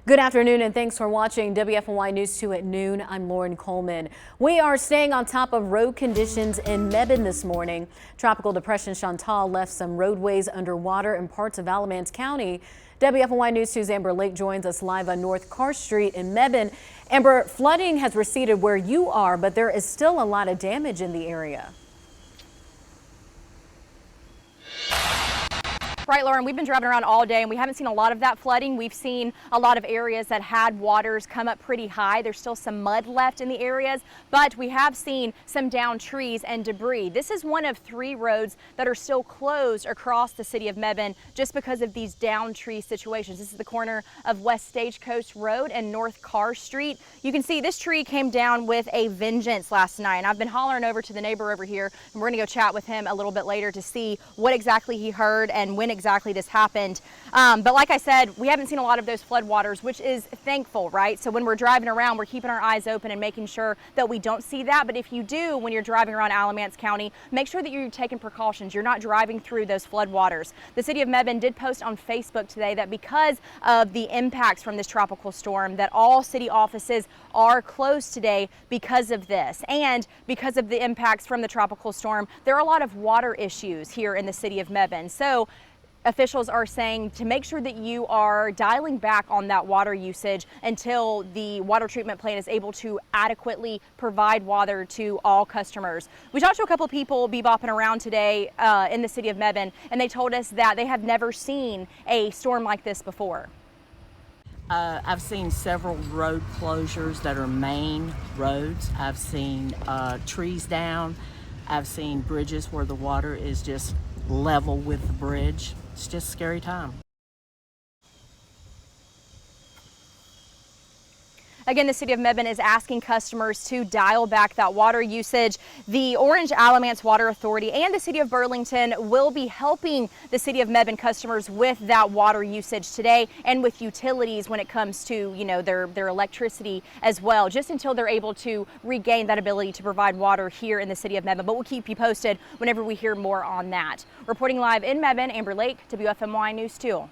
Good afternoon and thanks for watching WFMY News 2 at noon. I'm Lauren Coleman. We are staying on top of road conditions in Mebane this morning. Tropical Depression Chantal left some roadways underwater in parts of Alamance County. WFMY News 2's Amber Lake joins us live on North Carr Street in Mebane. Amber, flooding has receded where you are, but there is still a lot of damage in the area. Right, Lauren, we've been driving around all day and we haven't seen a lot of that flooding. We've seen a lot of areas that had waters come up pretty high. There's still some mud left in the areas, but we have seen some downed trees and debris. This is one of 3 roads that are still closed across the city of Mebane just because of these downed tree situations. This is the corner of West Stagecoach Road and North Carr Street. You can see this tree came down with a vengeance last night, and I've been hollering over to the neighbor over here, and we're gonna go chat with him a little bit later to see what exactly he heard and when exactly this happened. But like I said, we haven't seen a lot of those floodwaters, which is thankful, right? So when we're driving around, we're keeping our eyes open and making sure that we don't see that. But if you do, when you're driving around Alamance County, make sure that you're taking precautions. You're not driving through those floodwaters. The city of Mebane did post on Facebook today that because of the impacts from this tropical storm, that all city offices are closed today because of this. And because of the impacts from the tropical storm, there are a lot of water issues here in the city of Mebane. So officials are saying to make sure that you are dialing back on that water usage until the water treatment plant is able to adequately provide water to all customers. We talked to a couple of people bebopping around today in the city of Mebane, and they told us that they have never seen a storm like this before. I've seen several road closures that are main roads. I've seen trees down. I've seen bridges where the water is just level with the bridge. It's just a scary time. Again, the city of Mebane is asking customers to dial back that water usage. The Orange Alamance Water Authority and the city of Burlington will be helping the city of Mebane customers with that water usage today and with utilities when it comes to, you know, their electricity as well, just until they're able to regain that ability to provide water here in the city of Mebane. But we'll keep you posted whenever we hear more on that. Reporting live in Mebane, Amber Lake, WFMY News 2.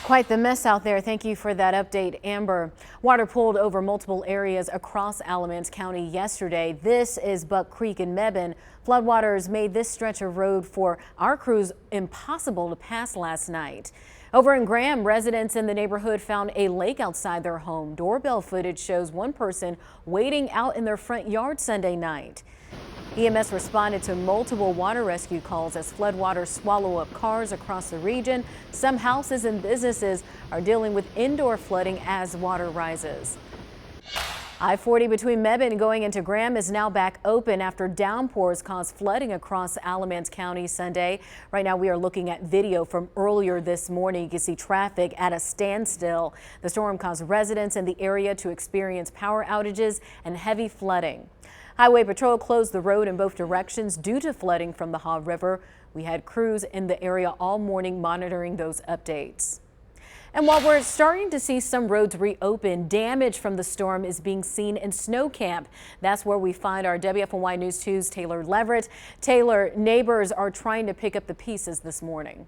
Quite the mess out there. Thank you for that update, Amber. Water pooled over multiple areas across Alamance County yesterday. This is Buck Creek in Mebane. Floodwaters made this stretch of road for our crews impossible to pass last night. Over in Graham, residents in the neighborhood found a lake outside their home. Doorbell footage shows one person wading out in their front yard Sunday night. EMS responded to multiple water rescue calls as floodwaters swallow up cars across the region. Some houses and businesses are dealing with indoor flooding as water rises. I-40 between Mebane and going into Graham is now back open after downpours caused flooding across Alamance County Sunday. Right now we are looking at video from earlier this morning. You can see traffic at a standstill. The storm caused residents in the area to experience power outages and heavy flooding. Highway Patrol closed the road in both directions due to flooding from the Haw River. We had crews in the area all morning monitoring those updates. And while we're starting to see some roads reopen, damage from the storm is being seen in Snow Camp. That's where we find our WFMY News 2's Taylor Leverett. Taylor, neighbors are trying to pick up the pieces this morning.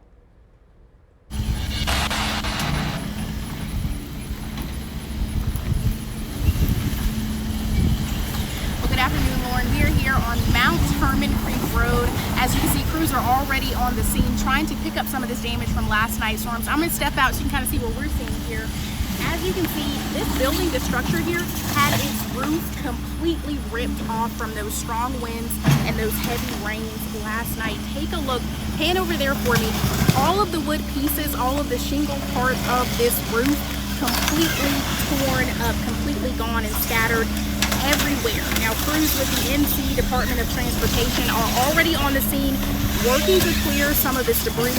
Good afternoon, Lauren. We are here on Mount Herman Creek Road. As you can see, crews are already on the scene trying to pick up some of this damage from last night's storms. I'm going to step out so you can kind of see what we're seeing here. As you can see, this building, the structure here, had its roof completely ripped off from those strong winds and those heavy rains last night. Take a look, pan over there for me. All of the wood pieces, all of the shingle part of this roof completely torn up, completely gone and scattered everywhere. Now, crews with the NC Department of Transportation are already on the scene working to clear some of this debris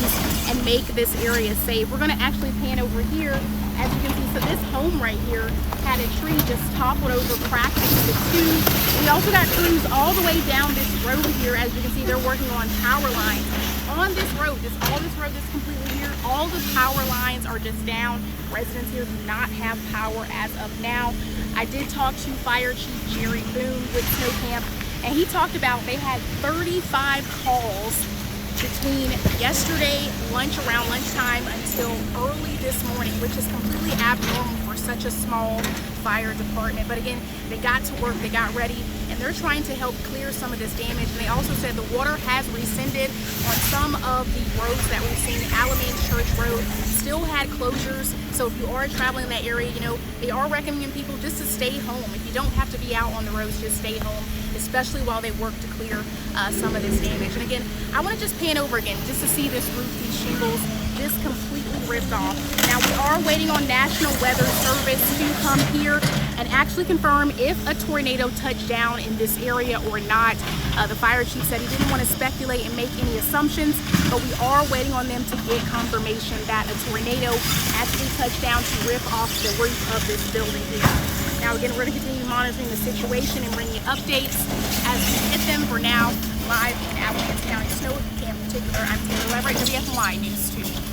and make this area safe. We're going to actually pan over here. As you can see, so this home right here had a tree just toppled over, cracked into two. We also got crews all the way down this road here. As you can see, they're working on power lines. On this road, all this road is completely here. All the power lines are just down. Residents here do not have power as of now. I did talk to Fire Chief Jerry Boone with Snow Camp, and he talked about they had 35 calls between yesterday around lunchtime until early this morning, which is completely abnormal for such a small fire department. But again, they got to work, they got ready, and they're trying to help clear some of this damage. And they also said the water has rescinded on some of the roads that we've seen. Alamance Church Road still had closures, so if you are traveling in that area, you know, they are recommending people just to stay home. If you don't have to be out on the roads, just stay home, especially while they work to clear some of this damage. And again, I want to just pan over again just to see this roof, these shingles, just completely ripped off. Now we are waiting on National Weather Service to come here and actually confirm if a tornado touched down in this area or not. The fire chief said he didn't want to speculate and make any assumptions, but we are waiting on them to get confirmation that a tornado actually touched down to rip off the roof of this building here. Now again, we're going to continue monitoring the situation and bringing you updates as we hit them. For now, live in Alamance County snow camp in particular, I'm Chantal at WFMY News 2.